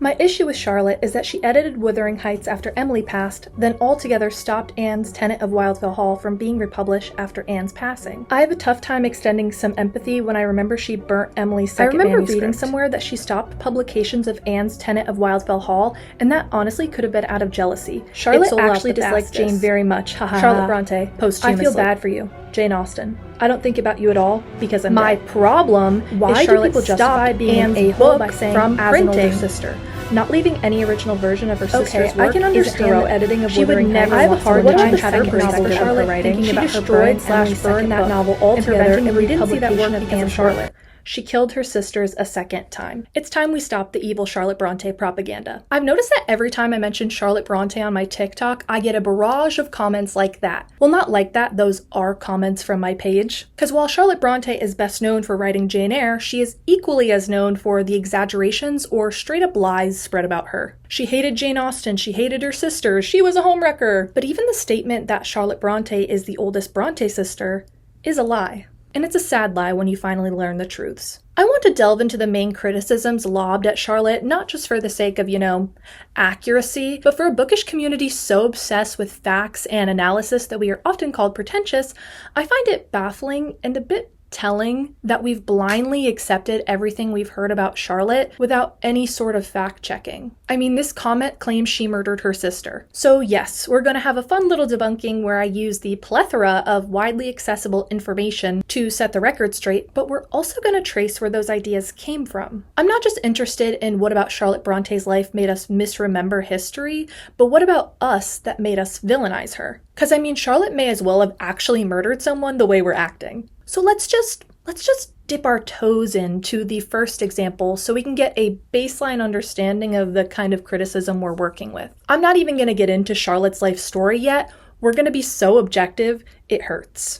My issue with Charlotte is that she edited Wuthering Heights after Emily passed, then altogether stopped Anne's Tenet of Wildfell Hall from being republished after Anne's passing. I have a tough time extending some empathy when I remember she burnt Emily's second manuscript. I remember reading somewhere that she stopped publications of Anne's Tenet of Wildfell Hall, and that honestly could have been out of jealousy. Charlotte actually disliked Jane very much. Charlotte Brontë, posthumously. I feel bad for you, Jane Austen. I don't think about you at all because I'm dead. Problem is Charlotte justify being Anne's a hole by saying from as an older sister. Not leaving any original version of her sister's work. I can understand editing of Wuthering Heights. I have a hard time having novel for Charlotte writing. She destroyed/burned that novel altogether, and we didn't see that work because of Charlotte. She killed her sisters a second time. It's time we stop the evil Charlotte Brontë propaganda. I've noticed that every time I mention Charlotte Brontë on my TikTok, I get a barrage of comments like that. Well, not like that, those are comments from my page. Because while Charlotte Brontë is best known for writing Jane Eyre, she is equally as known for the exaggerations or straight up lies spread about her. She hated Jane Austen, she hated her sisters, she was a homewrecker. But even the statement that Charlotte Brontë is the oldest Brontë sister is a lie. And it's a sad lie when you finally learn the truths. I want to delve into the main criticisms lobbed at Charlotte, not just for the sake of, accuracy, but for a bookish community so obsessed with facts and analysis that we are often called pretentious. I find it baffling and a bit telling that we've blindly accepted everything we've heard about Charlotte without any sort of fact-checking. I mean, this comment claims she murdered her sister. So yes, we're gonna have a fun little debunking where I use the plethora of widely accessible information to set the record straight, but we're also gonna trace where those ideas came from. I'm not just interested in what about Charlotte Bronte's life made us misremember history, but what about us that made us villainize her? Because Charlotte may as well have actually murdered someone the way we're acting. So let's just dip our toes into the first example so we can get a baseline understanding of the kind of criticism we're working with. I'm not even going to get into Charlotte's life story yet. We're going to be so objective, it hurts.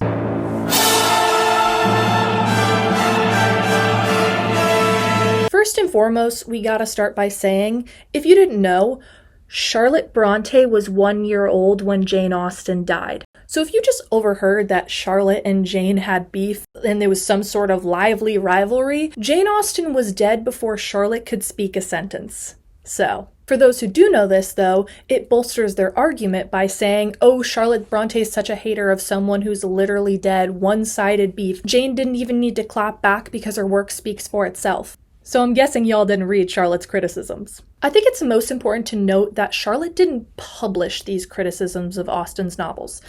First and foremost, we gotta start by saying, if you didn't know, Charlotte Brontë was 1 year old when Jane Austen died. So if you just overheard that Charlotte and Jane had beef and there was some sort of lively rivalry, Jane Austen was dead before Charlotte could speak a sentence. So, for those who do know this though, it bolsters their argument by saying, oh, Charlotte Brontë is such a hater of someone who's literally dead, one-sided beef. Jane didn't even need to clap back because her work speaks for itself. So I'm guessing y'all didn't read Charlotte's criticisms. I think it's most important to note that Charlotte didn't publish these criticisms of Austen's novels.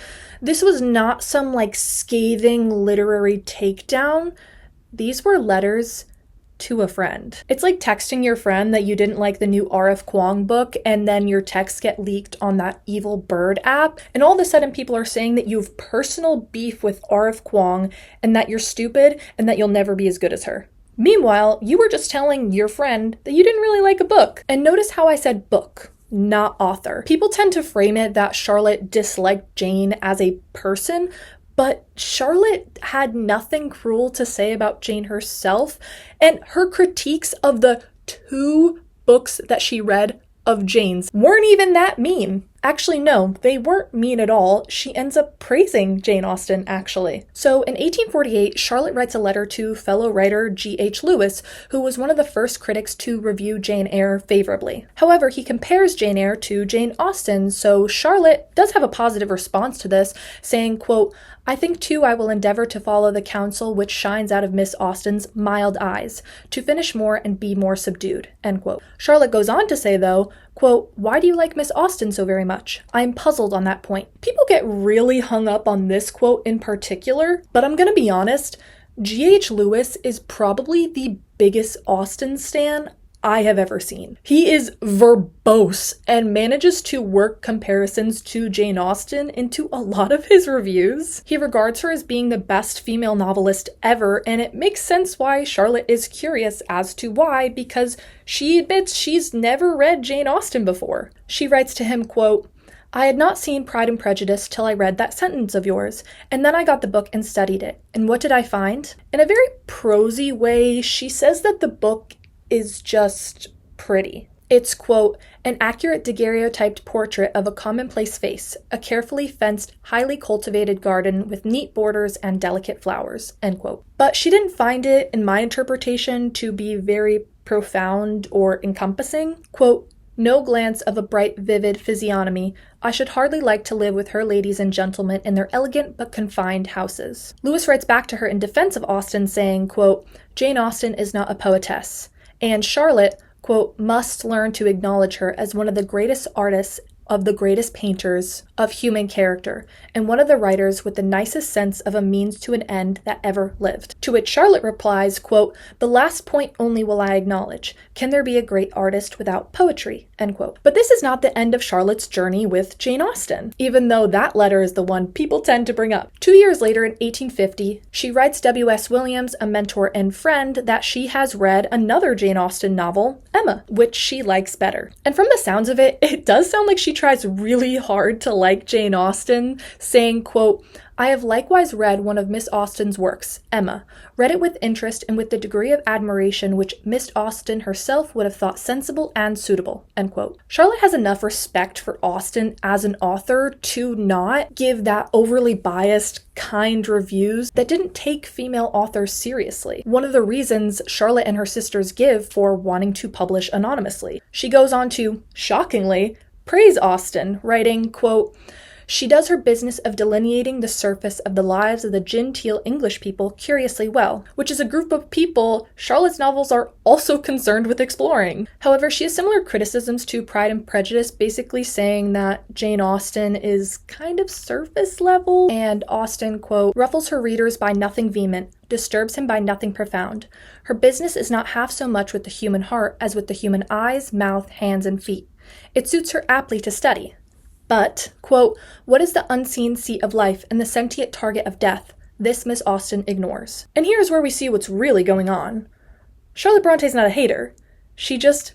This was not some scathing literary takedown. These were letters to a friend. It's like texting your friend that you didn't like the new R.F. Kuang book and then your texts get leaked on that evil bird app and all of a sudden people are saying that you have personal beef with R.F. Kuang and that you're stupid and that you'll never be as good as her. Meanwhile, you were just telling your friend that you didn't really like a book. And notice how I said book, not author. People tend to frame it that Charlotte disliked Jane as a person, but Charlotte had nothing cruel to say about Jane herself, and her critiques of the 2 books that she read of Jane's weren't even that mean. Actually, no, they weren't mean at all. She ends up praising Jane Austen, actually. So in 1848, Charlotte writes a letter to fellow writer G.H. Lewis, who was one of the first critics to review Jane Eyre favorably. However, he compares Jane Eyre to Jane Austen, so Charlotte does have a positive response to this, saying, quote, I think too I will endeavor to follow the counsel which shines out of Miss Austen's mild eyes, to finish more and be more subdued, end quote. Charlotte goes on to say, though, quote, why do you like Miss Austen so very much? I am puzzled on that point. People get really hung up on this quote in particular, but I'm gonna be honest, G.H. Lewis is probably the biggest Austen stan I have ever seen. He is verbose and manages to work comparisons to Jane Austen into a lot of his reviews. He regards her as being the best female novelist ever, and it makes sense why Charlotte is curious as to why, because she admits she's never read Jane Austen before. She writes to him, quote, I had not seen Pride and Prejudice till I read that sentence of yours, and then I got the book and studied it. And what did I find? In a very prosy way, she says that the book is just pretty. It's, quote, an accurate daguerreotyped portrait of a commonplace face, a carefully fenced, highly cultivated garden with neat borders and delicate flowers, end quote. But she didn't find it, in my interpretation, to be very profound or encompassing. Quote, "No glance of a bright, vivid physiognomy. I should hardly like to live with her ladies and gentlemen in their elegant but confined houses." Lewis writes back to her in defense of Austen saying, quote, "Jane Austen is not a poetess, and Charlotte, quote, must learn to acknowledge her as one of the greatest artists of the greatest painters of human character, and one of the writers with the nicest sense of a means to an end that ever lived." To which Charlotte replies, quote, "The last point only will I acknowledge. Can there be a great artist without poetry?" End quote. But this is not the end of Charlotte's journey with Jane Austen, even though that letter is the one people tend to bring up. 2 years later, in 1850, she writes W.S. Williams, a mentor and friend, that she has read another Jane Austen novel, Emma, which she likes better. And from the sounds of it, it does sound like she tries really hard to like Jane Austen, saying, quote, "I have likewise read one of Miss Austen's works, Emma, read it with interest and with the degree of admiration which Miss Austen herself would have thought sensible and suitable." End quote. Charlotte has enough respect for Austen as an author to not give that overly biased, kind reviews that didn't take female authors seriously. One of the reasons Charlotte and her sisters give for wanting to publish anonymously. She goes on to, shockingly, praise Austen, writing, quote, "She does her business of delineating the surface of the lives of the genteel English people curiously well," which is a group of people Charlotte's novels are also concerned with exploring. However, she has similar criticisms to Pride and Prejudice, basically saying that Jane Austen is kind of surface level, and Austen, quote, "ruffles her readers by nothing vehement, disturbs him by nothing profound. Her business is not half so much with the human heart as with the human eyes, mouth, hands, and feet. It suits her aptly to study. But, quote, what is the unseen seat of life and the sentient target of death? This Miss Austen ignores." And here's where we see what's really going on. Charlotte Bronte's not a hater. She just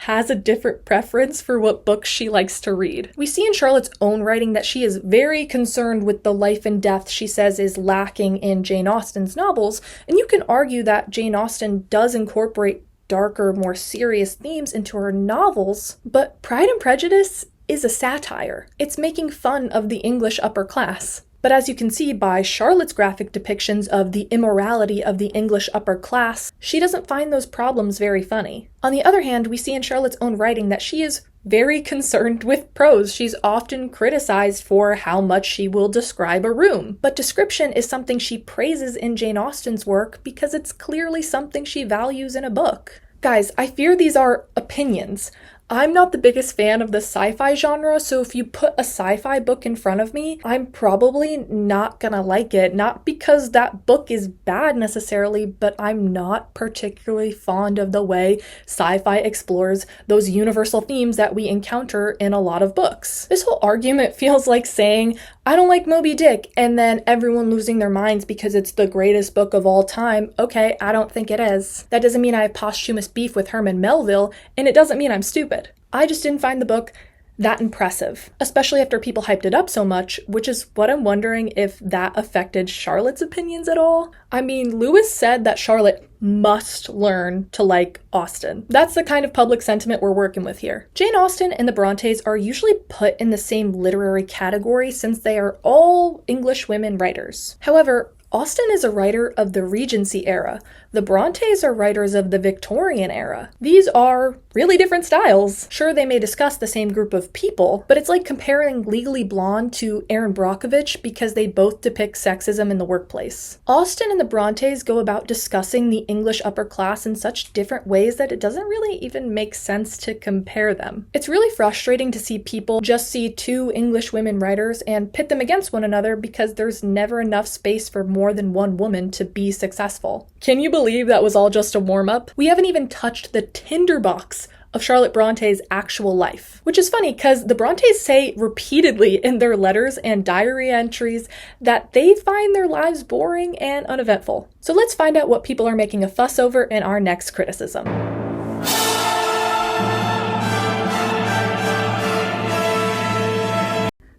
has a different preference for what books she likes to read. We see in Charlotte's own writing that she is very concerned with the life and death she says is lacking in Jane Austen's novels, and you can argue that Jane Austen does incorporate darker, more serious themes into her novels, but Pride and Prejudice is a satire. It's making fun of the English upper class. But as you can see by Charlotte's graphic depictions of the immorality of the English upper class, she doesn't find those problems very funny. On the other hand, we see in Charlotte's own writing that she is very concerned with prose. She's often criticized for how much she will describe a room. But description is something she praises in Jane Austen's work because it's clearly something she values in a book. Guys, I fear these are opinions. I'm not the biggest fan of the sci-fi genre, so if you put a sci-fi book in front of me, I'm probably not gonna like it. Not because that book is bad necessarily, but I'm not particularly fond of the way sci-fi explores those universal themes that we encounter in a lot of books. This whole argument feels like saying, I don't like Moby Dick, and then everyone losing their minds because it's the greatest book of all time. Okay, I don't think it is. That doesn't mean I have posthumous beef with Herman Melville, and it doesn't mean I'm stupid. I just didn't find the book that impressive, especially after people hyped it up so much, which is what I'm wondering if that affected Charlotte's opinions at all. I mean, Lewis said that Charlotte must learn to like Austen. That's the kind of public sentiment we're working with here. Jane Austen and the Brontes are usually put in the same literary category since they are all English women writers. However, Austen is a writer of the Regency era. The Brontes are writers of the Victorian era. These are really different styles. Sure, they may discuss the same group of people, but it's like comparing Legally Blonde to Erin Brockovich because they both depict sexism in the workplace. Austen and the Brontes go about discussing the English upper class in such different ways that it doesn't really even make sense to compare them. It's really frustrating to see people just see two English women writers and pit them against one another because there's never enough space for more than one woman to be successful. Can you believe that was all just a warm-up? We haven't even touched the tinderbox of Charlotte Bronte's actual life. Which is funny because the Brontes say repeatedly in their letters and diary entries that they find their lives boring and uneventful. So let's find out what people are making a fuss over in our next criticism.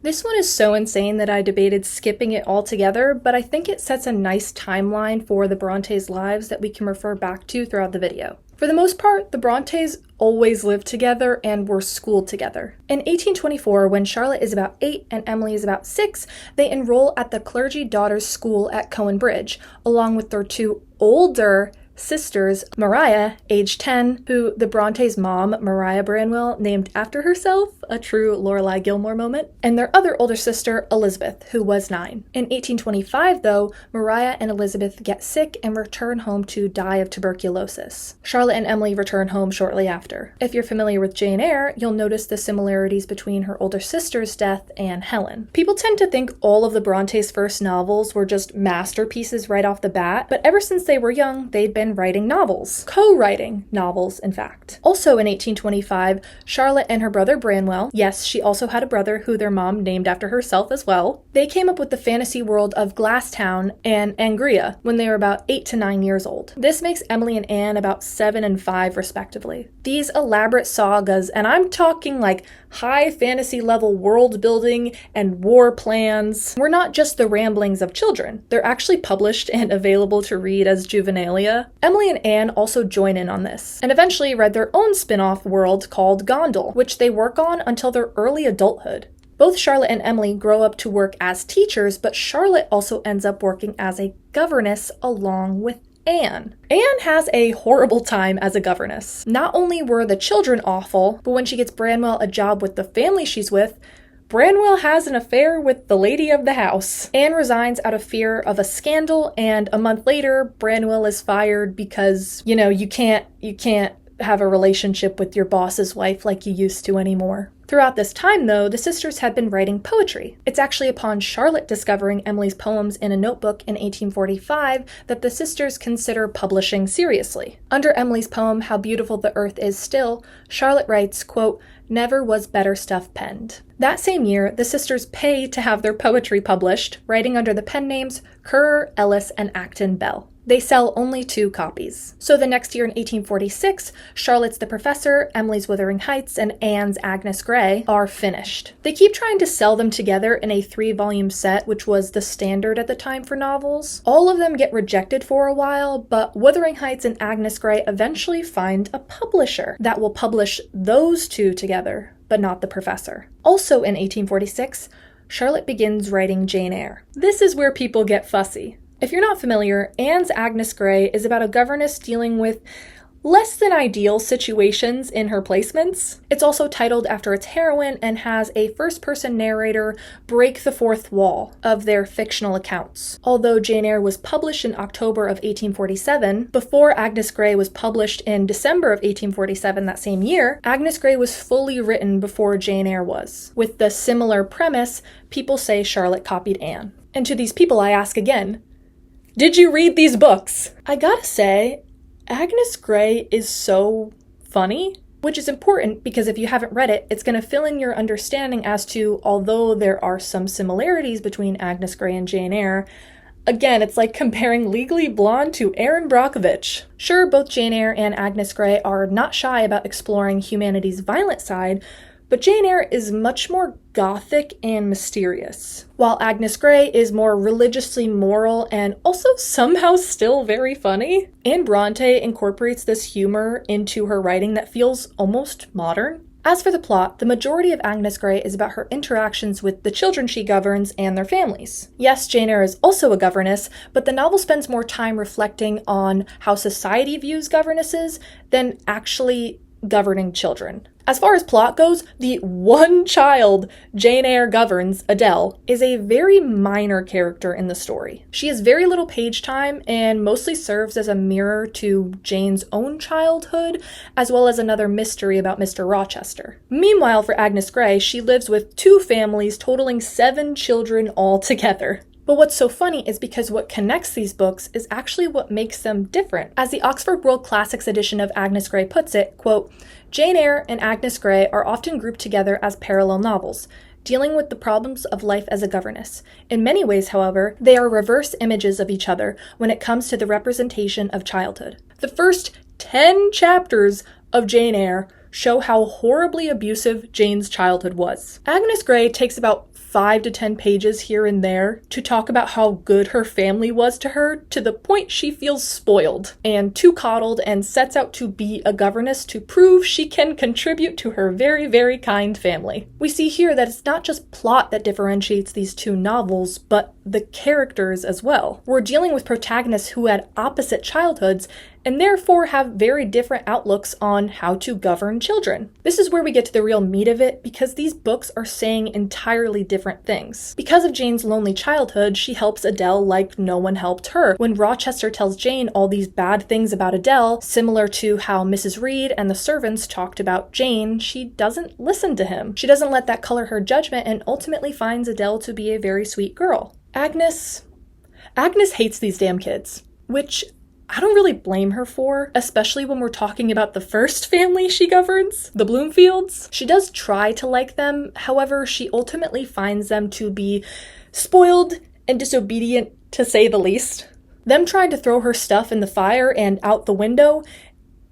This one is so insane that I debated skipping it altogether, but I think it sets a nice timeline for the Brontes' lives that we can refer back to throughout the video. For the most part, the Brontes always lived together and were schooled together. In 1824, when Charlotte is about 8 and Emily is about 6, they enroll at the Clergy Daughters' School at Cowan Bridge, along with their two older sisters, Mariah, age 10, who the Brontes' mom, Mariah Branwell, named after herself, a true Lorelai Gilmore moment, and their other older sister, Elizabeth, who was 9. In 1825, though, Mariah and Elizabeth get sick and return home to die of tuberculosis. Charlotte and Emily return home shortly after. If you're familiar with Jane Eyre, you'll notice the similarities between her older sister's death and Helen. People tend to think all of the Brontes' first novels were just masterpieces right off the bat, but ever since they were young, they'd been writing novels. Co-writing novels, in fact. Also in 1825, Charlotte and her brother Branwell, yes, she also had a brother who their mom named after herself as well, they came up with the fantasy world of Glasstown and Angria when they were about 8 to 9 years old. This makes Emily and Anne about 7 and 5 respectively. These elaborate sagas, and I'm talking like high fantasy level world building and war plans, were not just the ramblings of children. They're actually published and available to read as juvenilia. Emily and Anne also join in on this, and eventually read their own spin-off world called Gondel, which they work on until their early adulthood. Both Charlotte and Emily grow up to work as teachers, but Charlotte also ends up working as a governess along with Anne. Anne has a horrible time as a governess. Not only were the children awful, but when she gets Branwell a job with the family she's with, Branwell has an affair with the lady of the house. Anne resigns out of fear of a scandal, and a month later, Branwell is fired because, you can't have a relationship with your boss's wife like you used to anymore. Throughout this time, though, the sisters had been writing poetry. It's actually upon Charlotte discovering Emily's poems in a notebook in 1845 that the sisters consider publishing seriously. Under Emily's poem, How Beautiful the Earth Is Still, Charlotte writes, quote, "Never was better stuff penned." That same year, the sisters pay to have their poetry published, writing under the pen names Currer, Ellis, and Acton Bell. They sell only 2 copies. So the next year in 1846, Charlotte's The Professor, Emily's Wuthering Heights, and Anne's Agnes Grey are finished. They keep trying to sell them together in a 3-volume set, which was the standard at the time for novels. All of them get rejected for a while, but Wuthering Heights and Agnes Grey eventually find a publisher that will publish those 2 together, but not The Professor. Also in 1846, Charlotte begins writing Jane Eyre. This is where people get fussy. If you're not familiar, Anne's Agnes Grey is about a governess dealing with less than ideal situations in her placements. It's also titled after its heroine and has a first-person narrator break the fourth wall of their fictional accounts. Although Jane Eyre was published in October of 1847, before Agnes Grey was published in December of 1847 that same year, Agnes Grey was fully written before Jane Eyre was. With the similar premise, people say Charlotte copied Anne. And to these people I ask again, did you read these books? I gotta say, Agnes Grey is so funny, which is important because if you haven't read it, it's going to fill in your understanding as to, although there are some similarities between Agnes Grey and Jane Eyre, again, it's like comparing Legally Blonde to Erin Brockovich. Sure, both Jane Eyre and Agnes Grey are not shy about exploring humanity's violent side, but Jane Eyre is much more gothic and mysterious, while Agnes Grey is more religiously moral and also somehow still very funny. Anne Brontë incorporates this humor into her writing that feels almost modern. As for the plot, the majority of Agnes Grey is about her interactions with the children she governs and their families. Yes, Jane Eyre is also a governess, but the novel spends more time reflecting on how society views governesses than actually governing children. As far as plot goes, the one child Jane Eyre governs, Adele, is a very minor character in the story. She has very little page time and mostly serves as a mirror to Jane's own childhood, as well as another mystery about Mr. Rochester. Meanwhile, for Agnes Grey, she lives with 2 families totaling 7 children altogether. But what's so funny is because what connects these books is actually what makes them different. As the Oxford World Classics edition of Agnes Grey puts it, quote, "Jane Eyre and Agnes Grey are often grouped together as parallel novels, dealing with the problems of life as a governess. In many ways, however, they are reverse images of each other when it comes to the representation of childhood." The first 10 chapters of Jane Eyre show how horribly abusive Jane's childhood was. Agnes Grey takes about 5 to 10 pages here and there to talk about how good her family was to her, to the point she feels spoiled and too coddled, and sets out to be a governess to prove she can contribute to her very, very kind family. We see here that it's not just plot that differentiates these 2 novels, but the characters as well. We're dealing with protagonists who had opposite childhoods, and therefore have very different outlooks on how to govern children. This is where we get to the real meat of it, because these books are saying entirely different things. Because of Jane's lonely childhood, she helps Adele like no one helped her. When Rochester tells Jane all these bad things about Adele, similar to how Mrs. Reed and the servants talked about Jane, she doesn't listen to him. She doesn't let that color her judgment and ultimately finds Adele to be a very sweet girl. Agnes hates these damn kids, which I don't really blame her for, especially when we're talking about the first family she governs, the Bloomfields. She does try to like them, however, she ultimately finds them to be spoiled and disobedient, to say the least. Them trying to throw her stuff in the fire and out the window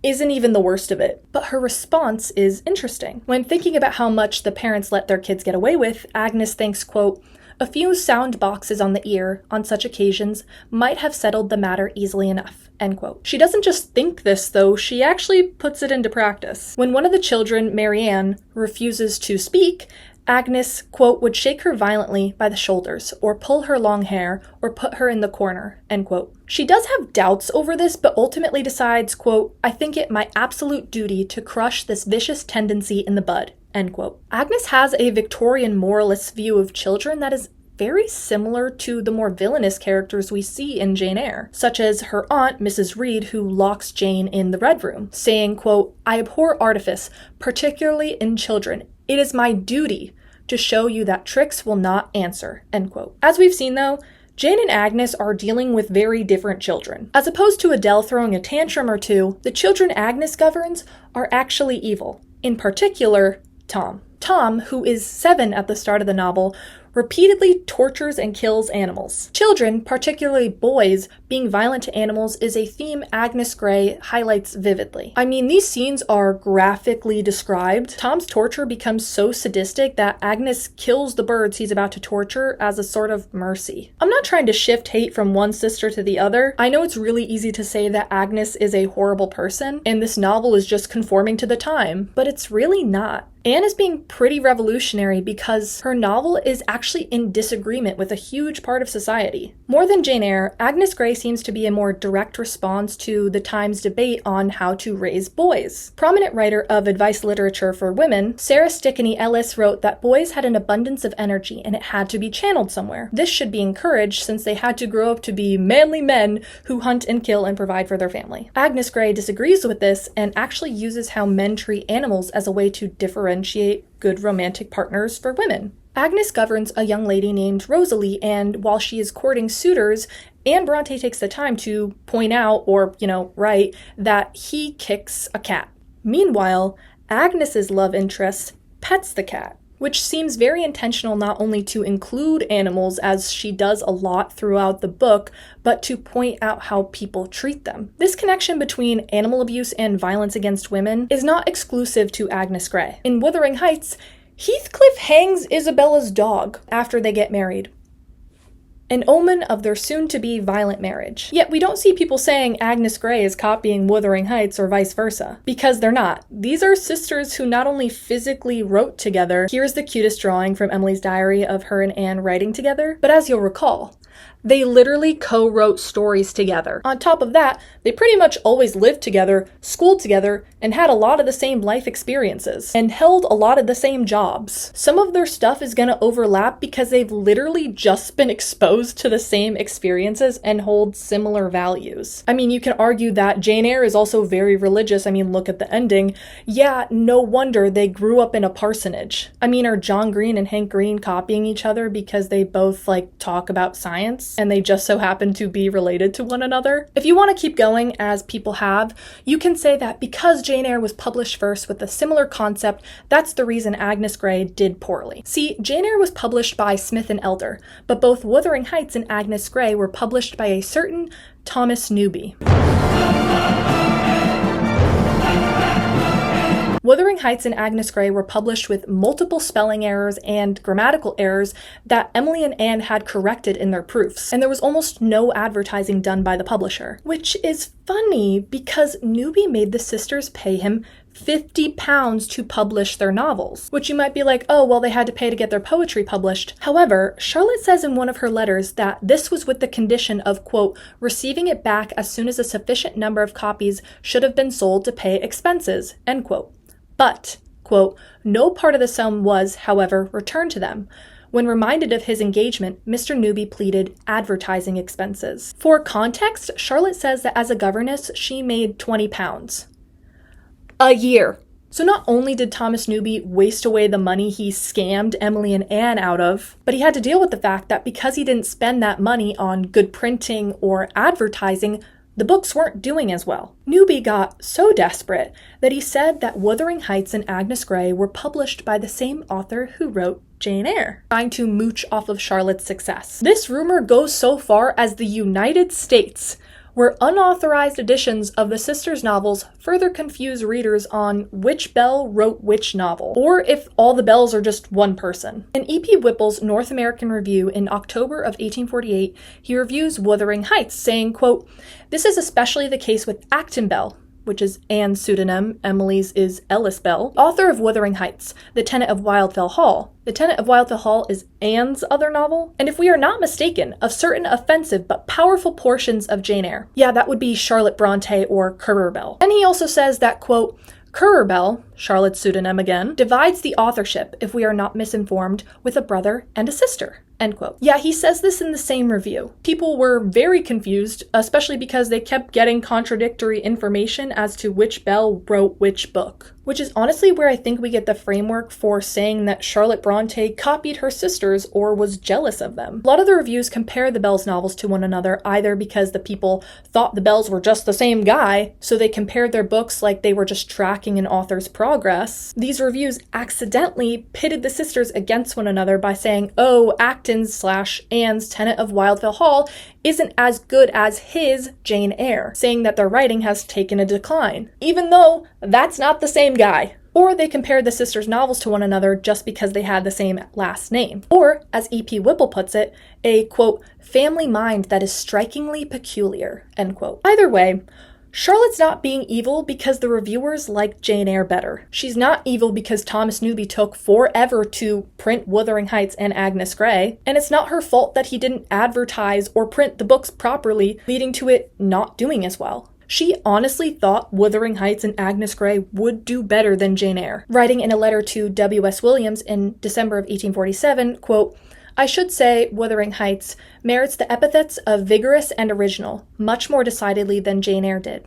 isn't even the worst of it, but her response is interesting. When thinking about how much the parents let their kids get away with, Agnes thinks, quote, "A few sound boxes on the ear, on such occasions, might have settled the matter easily enough," end quote. She doesn't just think this, though, she actually puts it into practice. When one of the children, Marianne, refuses to speak, Agnes, quote, would shake her violently by the shoulders, or pull her long hair, or put her in the corner, end quote. She does have doubts over this, but ultimately decides, quote, "I think it my absolute duty to crush this vicious tendency in the bud," end quote. Agnes has a Victorian moralist view of children that is very similar to the more villainous characters we see in Jane Eyre, such as her aunt, Mrs. Reed, who locks Jane in the Red Room, saying, quote, "I abhor artifice, particularly in children. It is my duty to show you that tricks will not answer," end quote. As we've seen, though, Jane and Agnes are dealing with very different children. As opposed to Adele throwing a tantrum or two, the children Agnes governs are actually evil. In particular, Tom. Tom, who is 7 at the start of the novel, repeatedly tortures and kills animals. Children, particularly boys, being violent to animals is a theme Agnes Grey highlights vividly. I mean, these scenes are graphically described. Tom's torture becomes so sadistic that Agnes kills the birds he's about to torture as a sort of mercy. I'm not trying to shift hate from one sister to the other. I know it's really easy to say that Agnes is a horrible person, and this novel is just conforming to the time, but it's really not. Anne is being pretty revolutionary because her novel is actually in disagreement with a huge part of society. More than Jane Eyre, Agnes Grey seems to be a more direct response to the time's debate on how to raise boys. Prominent writer of advice literature for women, Sarah Stickney Ellis wrote that boys had an abundance of energy and it had to be channeled somewhere. This should be encouraged since they had to grow up to be manly men who hunt and kill and provide for their family. Agnes Grey disagrees with this and actually uses how men treat animals as a way to differentiate good romantic partners for women. Agnes governs a young lady named Rosalie, and while she is courting suitors, Anne Brontë takes the time to point out, or, write, that he kicks a cat. Meanwhile, Agnes's love interest pets the cat, which seems very intentional not only to include animals, as she does a lot throughout the book, but to point out how people treat them. This connection between animal abuse and violence against women is not exclusive to Agnes Grey. In Wuthering Heights, Heathcliff hangs Isabella's dog after they get married, an omen of their soon-to-be violent marriage. Yet we don't see people saying Agnes Grey is copying Wuthering Heights or vice versa, because they're not. These are sisters who not only physically wrote together, here's the cutest drawing from Emily's diary of her and Anne writing together, but as you'll recall, they literally co-wrote stories together. On top of that, they pretty much always lived together, schooled together, and had a lot of the same life experiences, and held a lot of the same jobs. Some of their stuff is gonna overlap because they've literally just been exposed to the same experiences and hold similar values. I mean, you can argue that Jane Eyre is also very religious. I mean, look at the ending. Yeah, no wonder they grew up in a parsonage. I mean, are John Green and Hank Green copying each other because they both, talk about science? And they just so happen to be related to one another? If you want to keep going, as people have, you can say that because Jane Eyre was published first with a similar concept, that's the reason Agnes Grey did poorly. See, Jane Eyre was published by Smith and Elder, but both Wuthering Heights and Agnes Grey were published by a certain Thomas Newby. Wuthering Heights and Agnes Grey were published with multiple spelling errors and grammatical errors that Emily and Anne had corrected in their proofs, and there was almost no advertising done by the publisher. Which is funny because Newby made the sisters pay him £50 to publish their novels, which you might be like, oh, well, they had to pay to get their poetry published. However, Charlotte says in one of her letters that this was with the condition of, quote, receiving it back as soon as a sufficient number of copies should have been sold to pay expenses, end quote. But, quote, no part of the sum was, however, returned to them. When reminded of his engagement, Mr. Newby pleaded advertising expenses. For context, Charlotte says that as a governess, she made £20 a year. So not only did Thomas Newby waste away the money he scammed Emily and Anne out of, but he had to deal with the fact that because he didn't spend that money on good printing or advertising, the books weren't doing as well. Newby got so desperate that he said that Wuthering Heights and Agnes Grey were published by the same author who wrote Jane Eyre, trying to mooch off of Charlotte's success. This rumor goes so far as the United States, where unauthorized editions of the sisters' novels further confuse readers on which Belle wrote which novel, or if all the Belles are just one person. In E.P. Whipple's North American Review in October of 1848, he reviews Wuthering Heights, saying, quote, this is especially the case with Acton Belle, which is Anne's pseudonym, Emily's is Ellis Belle, author of Wuthering Heights, The Tenant of Wildfell Hall. The Tenant of Wildfell Hall is Anne's other novel, and if we are not mistaken, of certain offensive but powerful portions of Jane Eyre. Yeah, that would be Charlotte Brontë or Currer Bell. And he also says that, quote, Currer Bell, Charlotte's pseudonym again, divides the authorship, if we are not misinformed, with a brother and a sister. End quote. Yeah, he says this in the same review. People were very confused, especially because they kept getting contradictory information as to which Belle wrote which book, which is honestly where I think we get the framework for saying that Charlotte Brontë copied her sisters or was jealous of them. A lot of the reviews compare the Belles novels to one another, either because the people thought the Belles were just the same guy, so they compared their books like they were just tracking an author's progress. These reviews accidentally pitted the sisters against one another by saying, oh, Acton's/Anne's Tenant of Wildfell Hall isn't as good as his Jane Eyre, saying that their writing has taken a decline, even though that's not the same guy. Or they compared the sisters' novels to one another just because they had the same last name. Or, as E.P. Whipple puts it, a, quote, family mind that is strikingly peculiar, end quote. Either way, Charlotte's not being evil because the reviewers liked Jane Eyre better. She's not evil because Thomas Newby took forever to print Wuthering Heights and Agnes Grey, and it's not her fault that he didn't advertise or print the books properly, leading to it not doing as well. She honestly thought Wuthering Heights and Agnes Grey would do better than Jane Eyre, writing in a letter to W.S. Williams in December of 1847, quote, I should say Wuthering Heights merits the epithets of vigorous and original, much more decidedly than Jane Eyre did.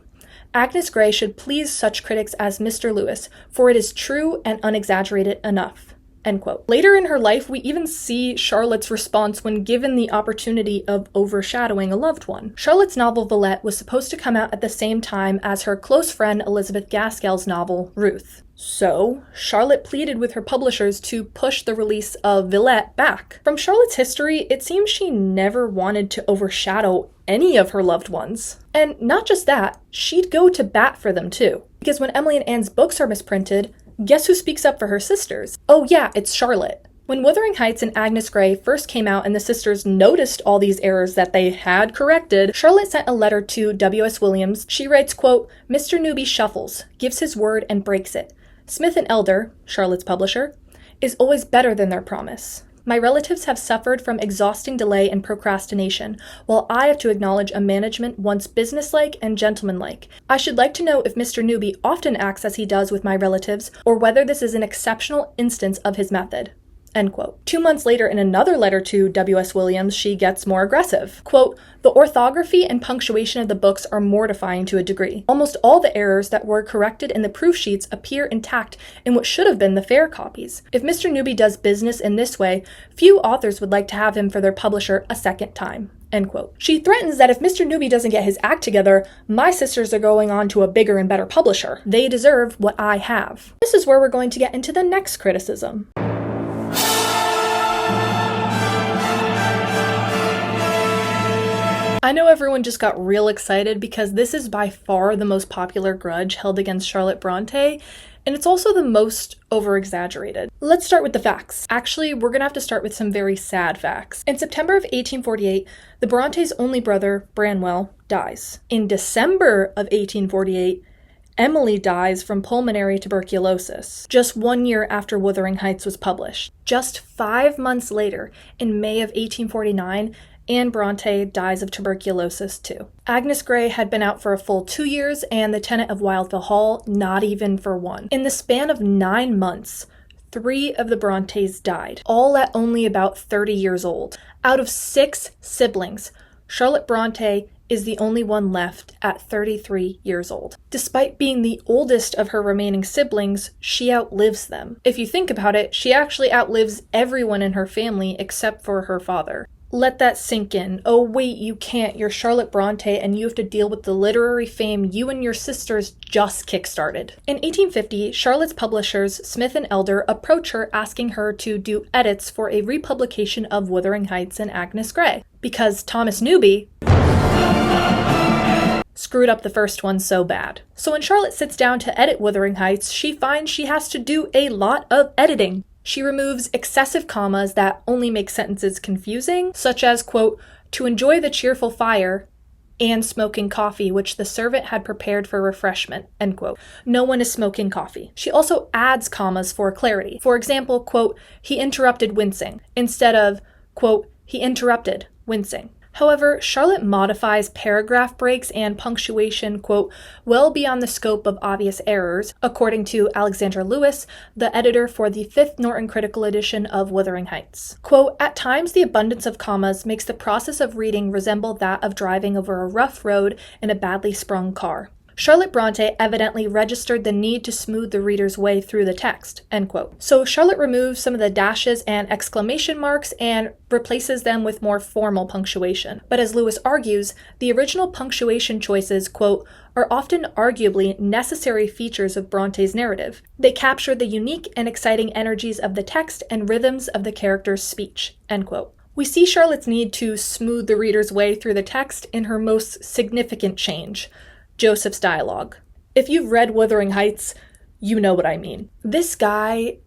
Agnes Grey should please such critics as Mr. Lewis, for it is true and unexaggerated enough. End quote. Later in her life, we even see Charlotte's response when given the opportunity of overshadowing a loved one. Charlotte's novel Villette was supposed to come out at the same time as her close friend Elizabeth Gaskell's novel Ruth. So, Charlotte pleaded with her publishers to push the release of Villette back. From Charlotte's history, it seems she never wanted to overshadow any of her loved ones. And not just that, she'd go to bat for them too. Because when Emily and Anne's books are misprinted, guess who speaks up for her sisters? Oh yeah, it's Charlotte. When Wuthering Heights and Agnes Grey first came out and the sisters noticed all these errors that they had corrected, Charlotte sent a letter to W.S. Williams. She writes, quote, Mr. Newby shuffles, gives his word and breaks it. Smith & Elder, Charlotte's publisher, is always better than their promise. My relatives have suffered from exhausting delay and procrastination, while I have to acknowledge a management once businesslike and gentlemanlike. I should like to know if Mr. Newby often acts as he does with my relatives, or whether this is an exceptional instance of his method. End quote. 2 months later, in another letter to W.S. Williams, she gets more aggressive. Quote, the orthography and punctuation of the books are mortifying to a degree. Almost all the errors that were corrected in the proof sheets appear intact in what should have been the fair copies. If Mr. Newby does business in this way, few authors would like to have him for their publisher a second time. End quote. She threatens that if Mr. Newby doesn't get his act together, my sisters are going on to a bigger and better publisher. They deserve what I have. This is where we're going to get into the next criticism. I know everyone just got real excited because this is by far the most popular grudge held against Charlotte Brontë, and it's also the most over-exaggerated. Let's start with the facts. Actually, we're gonna have to start with some very sad facts. In September of 1848, the Brontes' only brother, Branwell, dies. In December of 1848, Emily dies from pulmonary tuberculosis, just 1 year after Wuthering Heights was published. Just 5 months later, in May of 1849, Anne Brontë dies of tuberculosis too. Agnes Grey had been out for a full 2 years, and the tenant of Wildfell Hall not even for 1. In the span of 9 months, 3 of the Brontës died, all at only about 30 years old. Out of 6 siblings, Charlotte Brontë is the only one left at 33 years old. Despite being the oldest of her remaining siblings, she outlives them. If you think about it, she actually outlives everyone in her family except for her father. Let that sink in. Oh wait, you can't. You're Charlotte Brontë and you have to deal with the literary fame you and your sisters just kickstarted. In 1850, Charlotte's publishers, Smith & Elder, approach her asking her to do edits for a republication of Wuthering Heights and Agnes Grey, because Thomas Newby screwed up the first one so bad. So when Charlotte sits down to edit Wuthering Heights, she finds she has to do a lot of editing. She removes excessive commas that only make sentences confusing, such as, quote, to enjoy the cheerful fire and smoking coffee which the servant had prepared for refreshment, end quote. No one is smoking coffee. She also adds commas for clarity. For example, quote, he interrupted wincing, instead of, quote, he interrupted wincing. However, Charlotte modifies paragraph breaks and punctuation, quote, well beyond the scope of obvious errors, according to Alexandra Lewis, the editor for the 5th Norton Critical Edition of Wuthering Heights. Quote, at times the abundance of commas makes the process of reading resemble that of driving over a rough road in a badly sprung car. Charlotte Brontë evidently registered the need to smooth the reader's way through the text, end quote. So Charlotte removes some of the dashes and exclamation marks and replaces them with more formal punctuation. But as Lewis argues, the original punctuation choices, quote, are often arguably necessary features of Bronte's narrative. They capture the unique and exciting energies of the text and rhythms of the character's speech, end quote. We see Charlotte's need to smooth the reader's way through the text in her most significant change, Joseph's dialogue. If you've read Wuthering Heights, you know what I mean. This guy,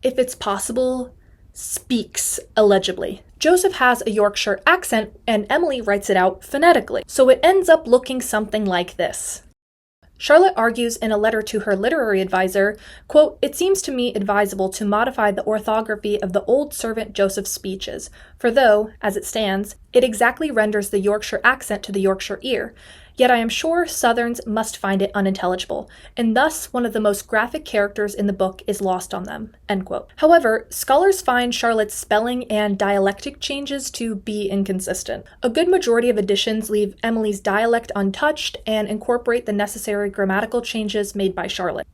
if it's possible, speaks illegibly. Joseph has a Yorkshire accent and Emily writes it out phonetically, so it ends up looking something like this. Charlotte argues in a letter to her literary advisor, quote, it seems to me advisable to modify the orthography of the old servant Joseph's speeches, for though, as it stands, it exactly renders the Yorkshire accent to the Yorkshire ear, yet I am sure Southerns must find it unintelligible, and thus one of the most graphic characters in the book is lost on them, end quote. However, scholars find Charlotte's spelling and dialectic changes to be inconsistent. A good majority of editions leave Emily's dialect untouched and incorporate the necessary grammatical changes made by Charlotte.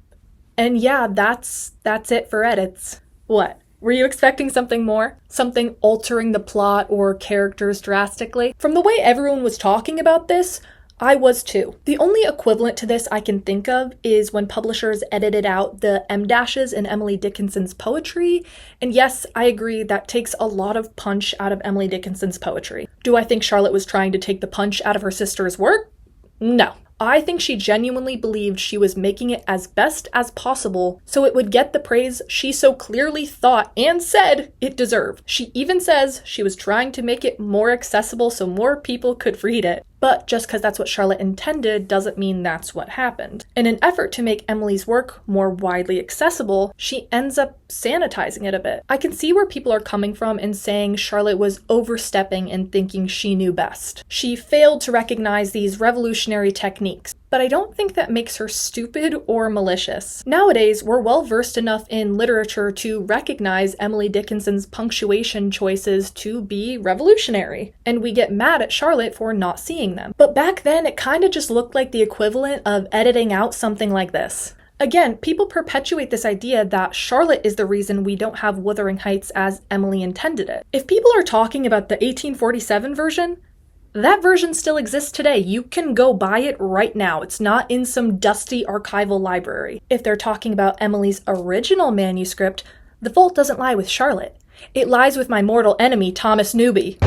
And yeah, that's it for edits. What? Were you expecting something more? Something altering the plot or characters drastically? From the way everyone was talking about this, I was too. The only equivalent to this I can think of is when publishers edited out the em dashes in Emily Dickinson's poetry. And yes, I agree that takes a lot of punch out of Emily Dickinson's poetry. Do I think Charlotte was trying to take the punch out of her sister's work? No. I think she genuinely believed she was making it as best as possible so it would get the praise she so clearly thought and said it deserved. She even says she was trying to make it more accessible so more people could read it. But just because that's what Charlotte intended doesn't mean that's what happened. In an effort to make Emily's work more widely accessible, she ends up sanitizing it a bit. I can see where people are coming from in saying Charlotte was overstepping and thinking she knew best. She failed to recognize these revolutionary techniques, but I don't think that makes her stupid or malicious. Nowadays, we're well versed enough in literature to recognize Emily Dickinson's punctuation choices to be revolutionary, and we get mad at Charlotte for not seeing them. But back then, it kind of just looked like the equivalent of editing out something like this. Again, people perpetuate this idea that Charlotte is the reason we don't have Wuthering Heights as Emily intended it. If people are talking about the 1847 version, that version still exists today. You can go buy it right now. It's not in some dusty archival library. If they're talking about Emily's original manuscript, the fault doesn't lie with Charlotte. It lies with my mortal enemy, Thomas Newby.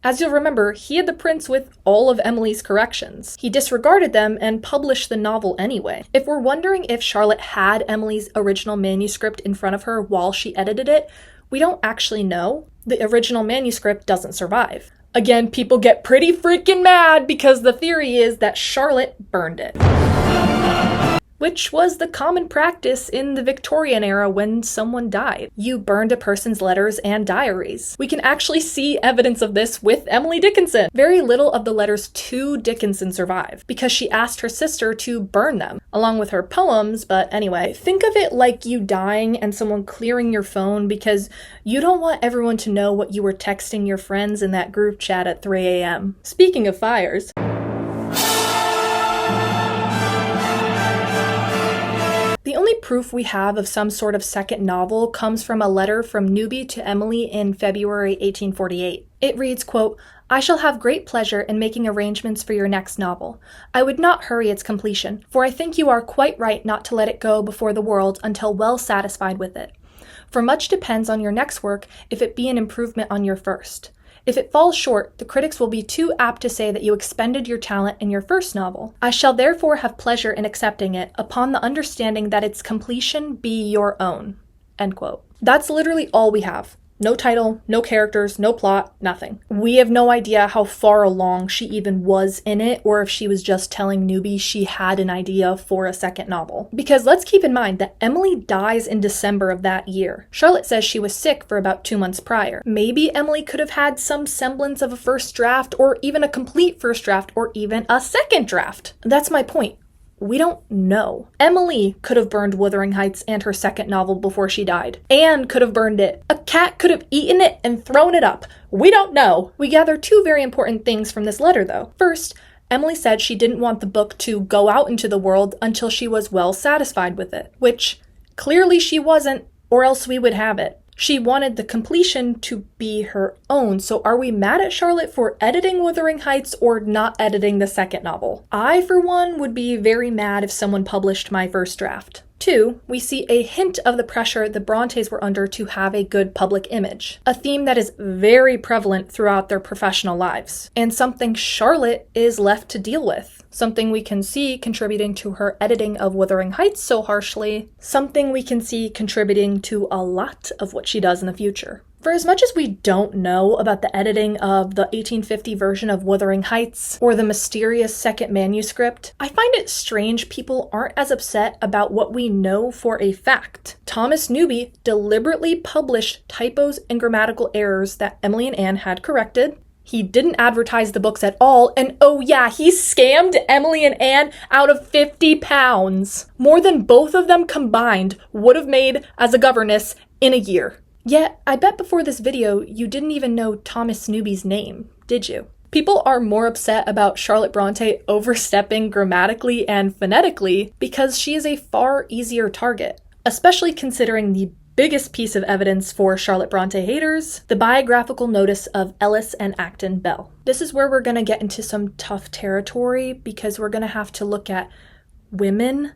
As you'll remember, he had the prints with all of Emily's corrections. He disregarded them and published the novel anyway. If we're wondering if Charlotte had Emily's original manuscript in front of her while she edited it, we don't actually know. The original manuscript doesn't survive. Again, people get pretty freaking mad because the theory is that Charlotte burned it, which was the common practice in the Victorian era when someone died. You burned a person's letters and diaries. We can actually see evidence of this with Emily Dickinson. Very little of the letters to Dickinson survive because she asked her sister to burn them, along with her poems, but anyway. Think of it like you dying and someone clearing your phone because you don't want everyone to know what you were texting your friends in that group chat at 3 a.m. Speaking of fires, the only proof we have of some sort of second novel comes from a letter from Newby to Emily in February 1848. It reads, quote, "I shall have great pleasure in making arrangements for your next novel. I would not hurry its completion, for I think you are quite right not to let it go before the world until well satisfied with it. For much depends on your next work if it be an improvement on your first. If it falls short, the critics will be too apt to say that you expended your talent in your first novel. I shall therefore have pleasure in accepting it, upon the understanding that its completion be your own." End quote. That's literally all we have. No title, no characters, no plot, nothing. We have no idea how far along she even was in it, or if she was just telling Newby she had an idea for a second novel. Because let's keep in mind that Emily dies in December of that year. Charlotte says she was sick for about 2 months prior. Maybe Emily could have had some semblance of a first draft, or even a complete first draft, or even a second draft. That's my point. We don't know. Emily could have burned Wuthering Heights and her second novel before she died. Anne could have burned it. A cat could have eaten it and thrown it up. We don't know. We gather 2 very important things from this letter, though. First, Emily said she didn't want the book to go out into the world until she was well satisfied with it, which clearly she wasn't, or else we would have it. She wanted the completion to be her own, so are we mad at Charlotte for editing Wuthering Heights or not editing the second novel? I, for one, would be very mad if someone published my first draft. 2, we see a hint of the pressure the Brontes were under to have a good public image, a theme that is very prevalent throughout their professional lives, and something Charlotte is left to deal with. Something we can see contributing to her editing of Wuthering Heights so harshly, something we can see contributing to a lot of what she does in the future. For as much as we don't know about the editing of the 1850 version of Wuthering Heights or the mysterious second manuscript, I find it strange people aren't as upset about what we know for a fact. Thomas Newby deliberately published typos and grammatical errors that Emily and Anne had corrected. He didn't advertise the books at all, and oh yeah, he scammed Emily and Anne out of £50. More than both of them combined would have made as a governess in a year. Yet, I bet before this video, you didn't even know Thomas Newby's name, did you? People are more upset about Charlotte Brontë overstepping grammatically and phonetically because she is a far easier target, especially considering the biggest piece of evidence for Charlotte Brontë haters, the biographical notice of Ellis and Acton Bell. This is where we're going to get into some tough territory because we're going to have to look at women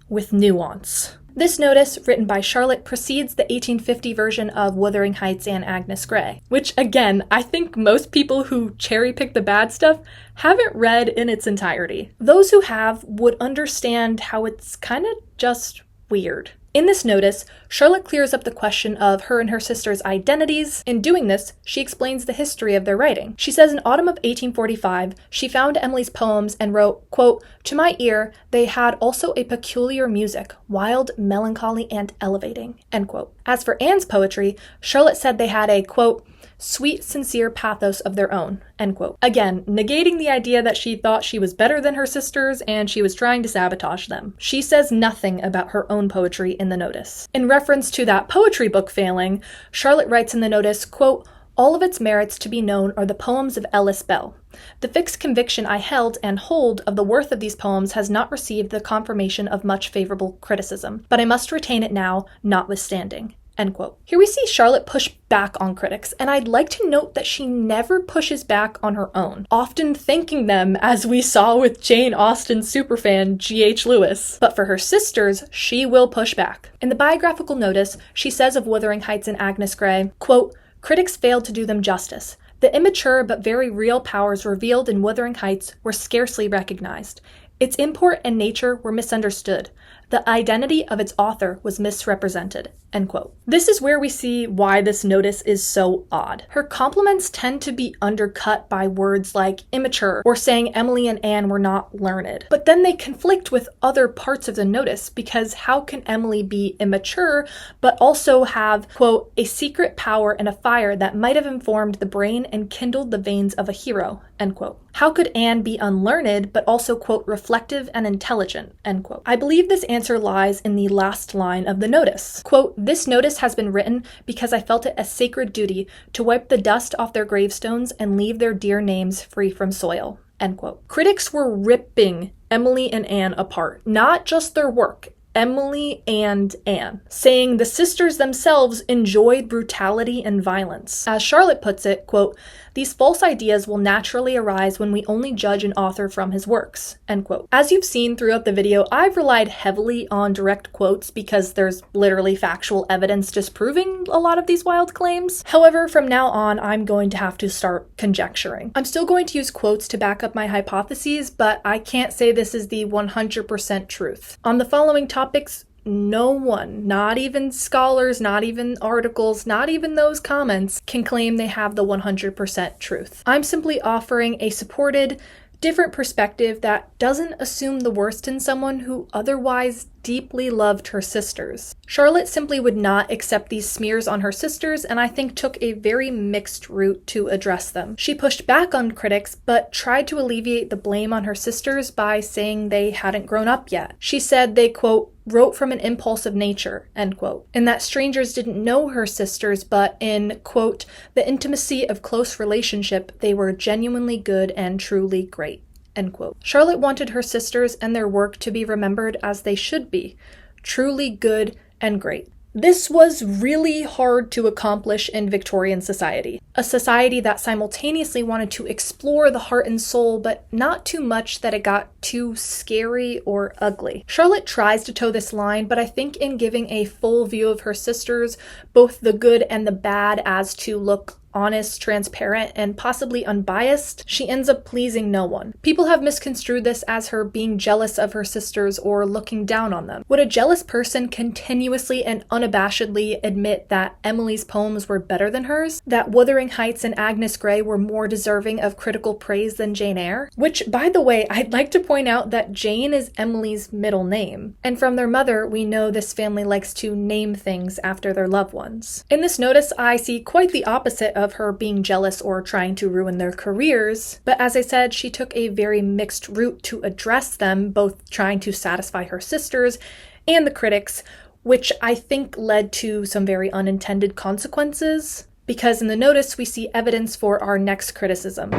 with nuance. This notice, written by Charlotte, precedes the 1850 version of Wuthering Heights and Agnes Grey, which, again, I think most people who cherry-pick the bad stuff haven't read in its entirety. Those who have would understand how it's kind of just weird. In this notice, Charlotte clears up the question of her and her sister's identities. In doing this, she explains the history of their writing. She says in autumn of 1845, she found Emily's poems and wrote, quote, "To my ear, they had also a peculiar music, wild, melancholy, and elevating," end quote. As for Anne's poetry, Charlotte said they had a, quote, "sweet, sincere pathos of their own," end quote. Again, negating the idea that she thought she was better than her sisters and she was trying to sabotage them. She says nothing about her own poetry in the notice. In reference to that poetry book failing, Charlotte writes in the notice, quote, "All of its merits to be known are the poems of Ellis Bell. The fixed conviction I held and hold of the worth of these poems has not received the confirmation of much favorable criticism, but I must retain it now, notwithstanding." End quote. Here we see Charlotte push back on critics, and I'd like to note that she never pushes back on her own, often thanking them, as we saw with Jane Austen superfan G.H. Lewis. But for her sisters, she will push back. In the biographical notice, she says of Wuthering Heights and Agnes Grey, quote, "Critics failed to do them justice. The immature but very real powers revealed in Wuthering Heights were scarcely recognized. Its import and nature were misunderstood. The identity of its author was misrepresented, end quote. This is where we see why this notice is so odd. Her compliments tend to be undercut by words like immature or saying Emily and Anne were not learned. But then they conflict with other parts of the notice, because how can Emily be immature but also have, quote, a secret power and a fire that might have informed the brain and kindled the veins of a hero, end quote. How could Anne be unlearned but also, quote, reflective and intelligent, end quote. I believe this answer lies in the last line of the notice. Quote, this notice has been written because I felt it a sacred duty to wipe the dust off their gravestones and leave their dear names free from soil, end quote. Critics were ripping Emily and Anne apart, not just their work, Emily and Anne, saying the sisters themselves enjoyed brutality and violence. As Charlotte puts it, quote, these false ideas will naturally arise when we only judge an author from his works, end quote. As you've seen throughout the video, I've relied heavily on direct quotes because there's literally factual evidence disproving a lot of these wild claims. However, from now on, I'm going to have to start conjecturing. I'm still going to use quotes to back up my hypotheses, but I can't say this is the 100% truth. On the following topics, no one, not even scholars, not even articles, not even those comments, can claim they have the 100% truth. I'm simply offering a supported, different perspective that doesn't assume the worst in someone who otherwise deeply loved her sisters. Charlotte simply would not accept these smears on her sisters, and I think took a very mixed route to address them. She pushed back on critics, but tried to alleviate the blame on her sisters by saying they hadn't grown up yet. She said they, quote, wrote from an impulse of nature, end quote, and that strangers didn't know her sisters, but in, quote, the intimacy of close relationship, they were genuinely good and truly great, end quote. Charlotte wanted her sisters and their work to be remembered as they should be, truly good and great. This was really hard to accomplish in Victorian society, a society that simultaneously wanted to explore the heart and soul, but not too much that it got too scary or ugly. Charlotte tries to toe this line, but I think in giving a full view of her sisters, both the good and the bad as to look honest, transparent, and possibly unbiased, she ends up pleasing no one. People have misconstrued this as her being jealous of her sisters or looking down on them. Would a jealous person continuously and unabashedly admit that Emily's poems were better than hers? That Wuthering Heights and Agnes Grey were more deserving of critical praise than Jane Eyre? Which, by the way, I'd like to point out that Jane is Emily's middle name. And from their mother, we know this family likes to name things after their loved ones. In this notice, I see quite the opposite of her being jealous or trying to ruin their careers, but as I said, she took a very mixed route to address them, both trying to satisfy her sisters and the critics, which I think led to some very unintended consequences, because in the notice we see evidence for our next criticism.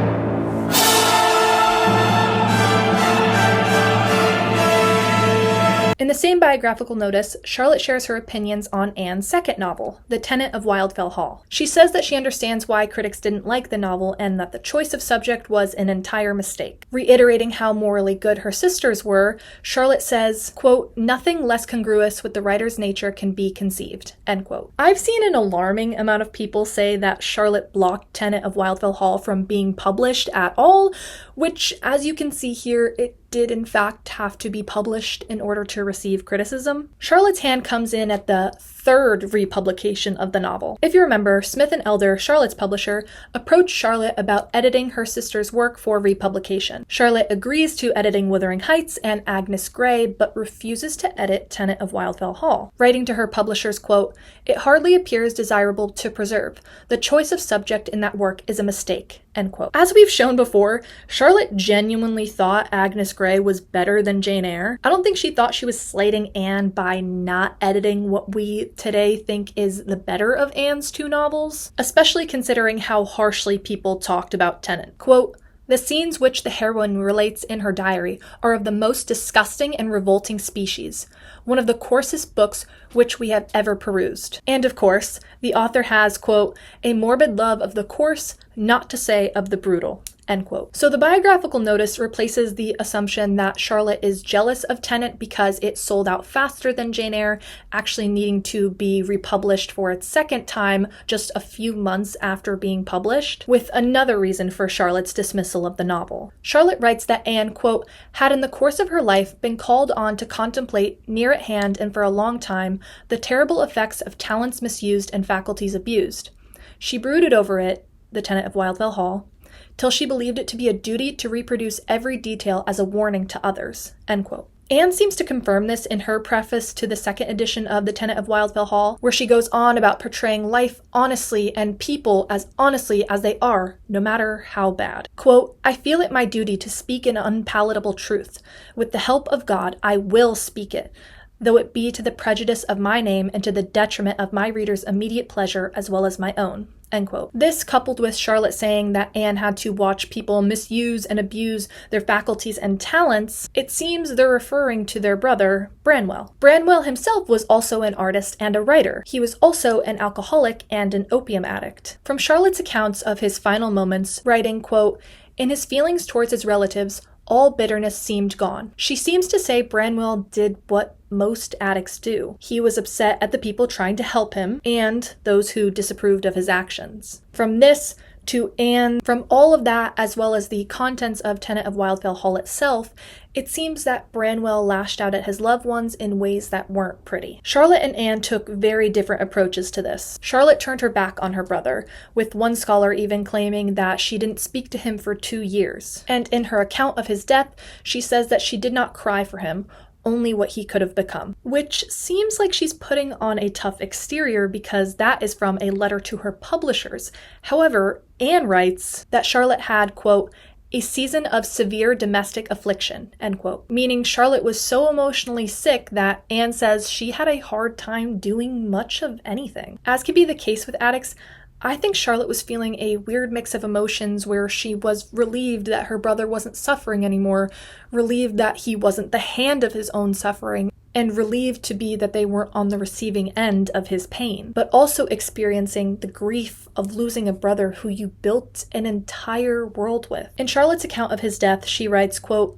In the same biographical notice, Charlotte shares her opinions on Anne's second novel, The Tenant of Wildfell Hall. She says that she understands why critics didn't like the novel and that the choice of subject was an entire mistake. Reiterating how morally good her sisters were, Charlotte says, quote, nothing less congruous with the writer's nature can be conceived, end quote. I've seen an alarming amount of people say that Charlotte blocked Tenant of Wildfell Hall from being published at all, which, as you can see here, it did in fact have to be published in order to receive criticism. Charlotte's hand comes in at the third republication of the novel. If you remember, Smith & Elder, Charlotte's publisher, approached Charlotte about editing her sister's work for republication. Charlotte agrees to editing Wuthering Heights and Agnes Grey, but refuses to edit Tenant of Wildfell Hall, writing to her publishers, quote, it hardly appears desirable to preserve. The choice of subject in that work is a mistake, end quote. As we've shown before, Charlotte genuinely thought Agnes Grey was better than Jane Eyre. I don't think she thought she was slighting Anne by not editing what we today think is the better of Anne's two novels, especially considering how harshly people talked about Tenant. Quote, the scenes which the heroine relates in her diary are of the most disgusting and revolting species, one of the coarsest books which we have ever perused. And of course, the author has, quote, a morbid love of the coarse, not to say of the brutal, end quote. So the biographical notice replaces the assumption that Charlotte is jealous of Tennant because it sold out faster than Jane Eyre, actually needing to be republished for its second time just a few months after being published, with another reason for Charlotte's dismissal of the novel. Charlotte writes that Anne, quote, had in the course of her life been called on to contemplate, near at hand and for a long time, the terrible effects of talents misused and faculties abused. She brooded over it, the tenant of Wildfell Hall, till she believed it to be a duty to reproduce every detail as a warning to others, end quote. Anne seems to confirm this in her preface to the second edition of The Tenant of Wildfell Hall, where she goes on about portraying life honestly and people as honestly as they are, no matter how bad. Quote, I feel it my duty to speak an unpalatable truth. With the help of God, I will speak it, though it be to the prejudice of my name and to the detriment of my readers' immediate pleasure as well as my own. End quote. This, coupled with Charlotte saying that Anne had to watch people misuse and abuse their faculties and talents, it seems they're referring to their brother, Branwell. Branwell himself was also an artist and a writer. He was also an alcoholic and an opium addict. From Charlotte's accounts of his final moments, writing, quote, in his feelings towards his relatives, all bitterness seemed gone. She seems to say Branwell did what most addicts do. He was upset at the people trying to help him and those who disapproved of his actions. From this to Anne, from all of that, as well as the contents of Tenant of Wildfell Hall itself, it seems that Branwell lashed out at his loved ones in ways that weren't pretty. Charlotte and Anne took very different approaches to this. Charlotte turned her back on her brother, with one scholar even claiming that she didn't speak to him for 2 years. And in her account of his death, she says that she did not cry for him, only what he could have become. Which seems like she's putting on a tough exterior because that is from a letter to her publishers. However, Anne writes that Charlotte had, quote, a season of severe domestic affliction, end quote. Meaning Charlotte was so emotionally sick that Anne says she had a hard time doing much of anything. As can be the case with addicts, I think Charlotte was feeling a weird mix of emotions where she was relieved that her brother wasn't suffering anymore, relieved that he wasn't the hand of his own suffering, and relieved to be that they weren't on the receiving end of his pain, but also experiencing the grief of losing a brother who you built an entire world with. In Charlotte's account of his death, she writes, quote,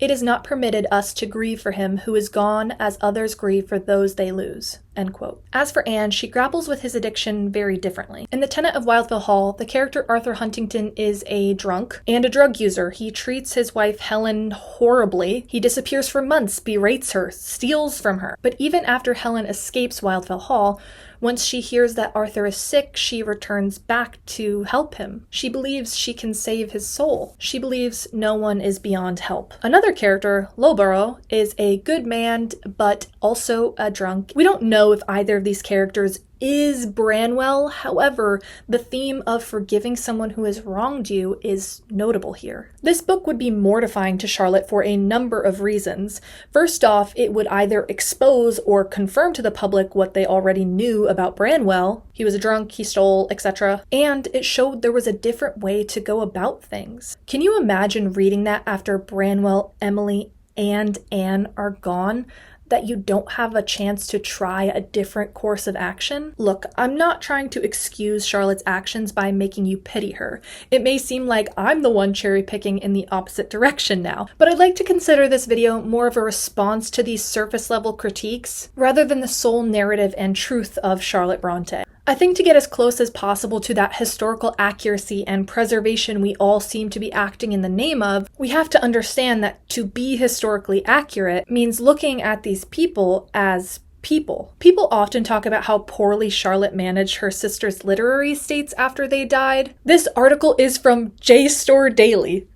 it is not permitted us to grieve for him who is gone as others grieve for those they lose, end quote. As for Anne, she grapples with his addiction very differently. In The Tenant of Wildfell Hall, the character Arthur Huntington is a drunk and a drug user. He treats his wife Helen horribly. He disappears for months, berates her, steals from her. But even after Helen escapes Wildfell Hall, once she hears that Arthur is sick, she returns back to help him. She believes she can save his soul. She believes no one is beyond help. Another character, Loughborough, is a good man, but also a drunk. We don't know if either of these characters is Branwell. However, the theme of forgiving someone who has wronged you is notable here. This book would be mortifying to Charlotte for a number of reasons. First off, it would either expose or confirm to the public what they already knew about Branwell. He was a drunk, he stole, etc. And it showed there was a different way to go about things. Can you imagine reading that after Branwell, Emily, and Anne are gone? That you don't have a chance to try a different course of action? Look, I'm not trying to excuse Charlotte's actions by making you pity her. It may seem like I'm the one cherry picking in the opposite direction now, but I'd like to consider this video more of a response to these surface level critiques rather than the sole narrative and truth of Charlotte Brontë. I think to get as close as possible to that historical accuracy and preservation we all seem to be acting in the name of, we have to understand that to be historically accurate means looking at these people as people. People often talk about how poorly Charlotte managed her sister's literary estates after they died. This article is from JSTOR Daily.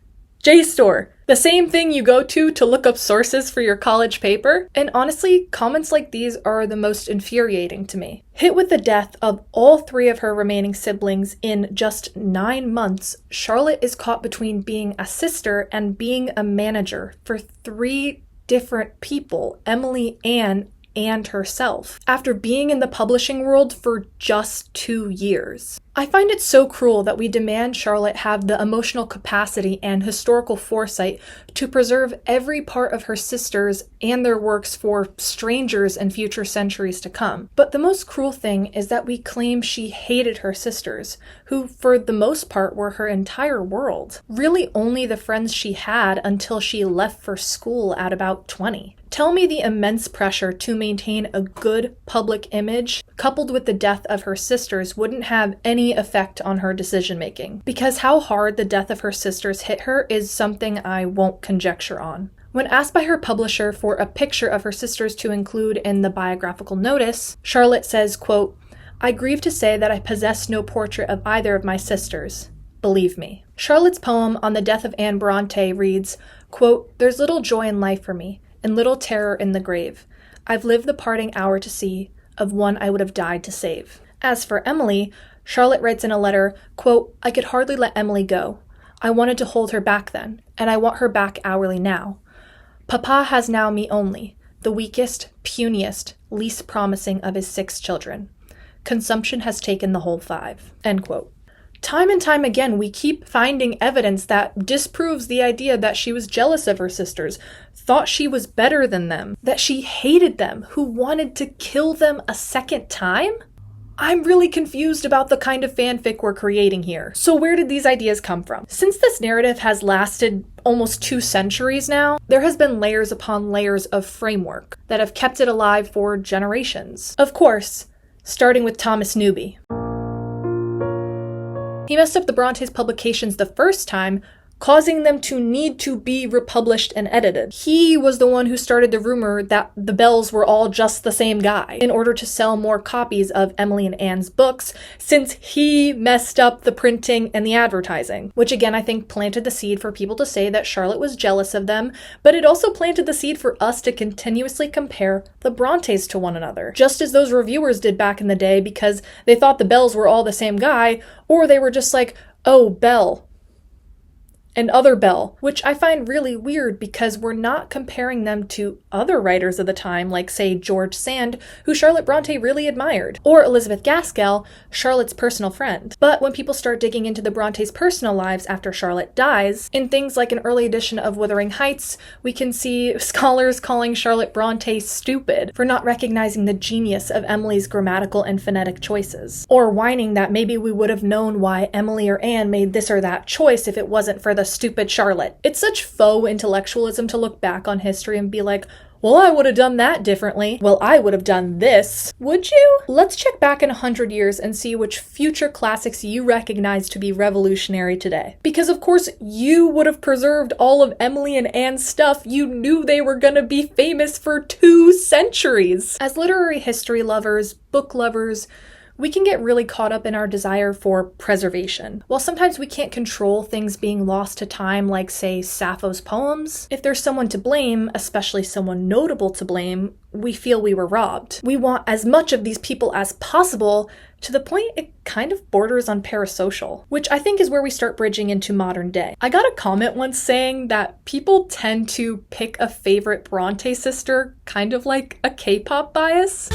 JSTOR. The same thing you go to look up sources for your college paper. And honestly, comments like these are the most infuriating to me. Hit with the death of all 3 of her remaining siblings in just 9 months, Charlotte is caught between being a sister and being a manager for 3 different people, Emily, Anne, and herself, after being in the publishing world for just 2 years. I find it so cruel that we demand Charlotte have the emotional capacity and historical foresight to preserve every part of her sisters and their works for strangers and future centuries to come. But the most cruel thing is that we claim she hated her sisters, who for the most part were her entire world. Really only the friends she had until she left for school at about 20. Tell me the immense pressure to maintain a good public image, coupled with the death of her sisters, wouldn't have any effect on her decision-making. Because how hard the death of her sisters hit her is something I won't conjecture on. When asked by her publisher for a picture of her sisters to include in the biographical notice, Charlotte says, quote, "I grieve to say that I possess no portrait of either of my sisters. Believe me." Charlotte's poem on the death of Anne Brontë reads, quote, "There's little joy in life for me, and little terror in the grave. I've lived the parting hour to see of one I would have died to save." As for Emily, Charlotte writes in a letter, quote, "I could hardly let Emily go. I wanted to hold her back then, and I want her back hourly now. Papa has now me only, the weakest, puniest, least promising of his 6 children. Consumption has taken the whole 5. End quote. Time and time again, we keep finding evidence that disproves the idea that she was jealous of her sisters, thought she was better than them, that she hated them, who wanted to kill them a second time? I'm really confused about the kind of fanfic we're creating here. So where did these ideas come from? Since this narrative has lasted almost 2 centuries now, there has been layers upon layers of framework that have kept it alive for generations. Of course, starting with Thomas Newby. He messed up the Brontes' publications the first time, causing them to need to be republished and edited. He was the one who started the rumor that the Bells were all just the same guy in order to sell more copies of Emily and Anne's books, since he messed up the printing and the advertising, which again I think planted the seed for people to say that Charlotte was jealous of them, but it also planted the seed for us to continuously compare the Brontes to one another, just as those reviewers did back in the day because they thought the Bells were all the same guy, or they were just like, oh, Belle. And other Belle, which I find really weird because we're not comparing them to other writers of the time, like, say, George Sand, who Charlotte Brontë really admired, or Elizabeth Gaskell, Charlotte's personal friend. But when people start digging into the Brontes' personal lives after Charlotte dies, in things like an early edition of Wuthering Heights, we can see scholars calling Charlotte Brontë stupid for not recognizing the genius of Emily's grammatical and phonetic choices, or whining that maybe we would have known why Emily or Anne made this or that choice if it wasn't for the stupid Charlotte. It's such faux intellectualism to look back on history and be like, well, I would have done that differently. Well, I would have done this. Would you? Let's check back in 100 years and see which future classics you recognize to be revolutionary today. Because of course, you would have preserved all of Emily and Anne's stuff. You knew they were gonna be famous for 2 centuries. As literary history lovers, book lovers, we can get really caught up in our desire for preservation. While sometimes we can't control things being lost to time, like, say, Sappho's poems, if there's someone to blame, especially someone notable to blame, we feel we were robbed. We want as much of these people as possible, to the point it kind of borders on parasocial, which I think is where we start bridging into modern day. I got a comment once saying that people tend to pick a favorite Brontë sister, kind of like a K-pop bias,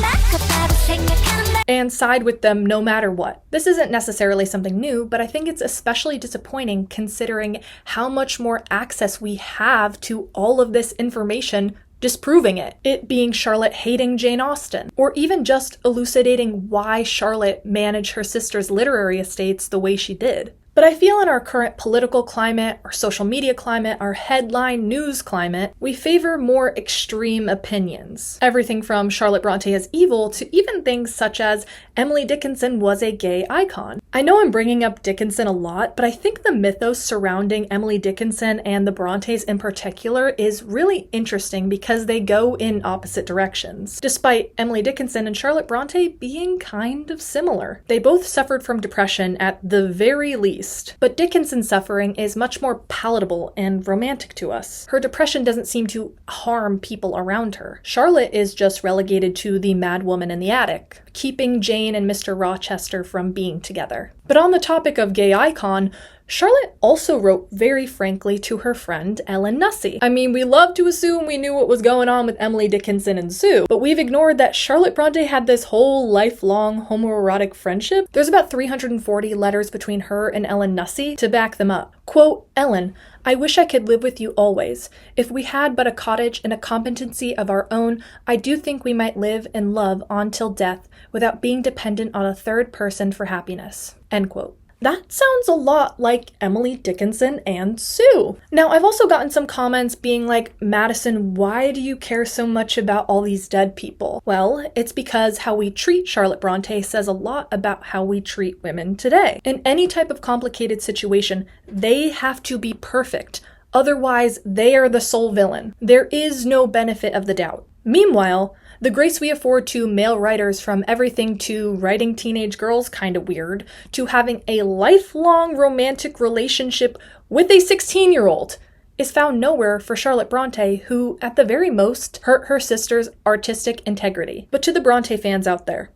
and side with them no matter what. This isn't necessarily something new, but I think it's especially disappointing considering how much more access we have to all of this information disproving it. It being Charlotte hating Jane Austen, or even just elucidating why Charlotte managed her sister's literary estates the way she did. But I feel in our current political climate, our social media climate, our headline news climate, we favor more extreme opinions. Everything from Charlotte Brontë as evil to even things such as Emily Dickinson was a gay icon. I know I'm bringing up Dickinson a lot, but I think the mythos surrounding Emily Dickinson and the Brontes in particular is really interesting because they go in opposite directions, despite Emily Dickinson and Charlotte Brontë being kind of similar. They both suffered from depression at the very least. But Dickinson's suffering is much more palatable and romantic to us. Her depression doesn't seem to harm people around her. Charlotte is just relegated to the mad woman in the attic, keeping Jane and Mr. Rochester from being together. But on the topic of gay icon, Charlotte also wrote very frankly to her friend Ellen Nussey. I mean, we love to assume we knew what was going on with Emily Dickinson and Sue, but we've ignored that Charlotte Brontë had this whole lifelong homoerotic friendship. There's about 340 letters between her and Ellen Nussey to back them up. Quote, Ellen, I wish I could live with you always. If we had but a cottage and a competency of our own, I do think we might live and love on till death without being dependent on a third person for happiness. End quote. That sounds a lot like Emily Dickinson and Sue. Now, I've also gotten some comments being like, Madison, why do you care so much about all these dead people? Well, it's because how we treat Charlotte Brontë says a lot about how we treat women today. In any type of complicated situation, they have to be perfect. Otherwise, they are the sole villain. There is no benefit of the doubt. Meanwhile, the grace we afford to male writers, from everything to writing teenage girls kinda weird, to having a lifelong romantic relationship with a 16-year-old, is found nowhere for Charlotte Brontë, who, at the very most, hurt her sister's artistic integrity. But to the Brontë fans out there,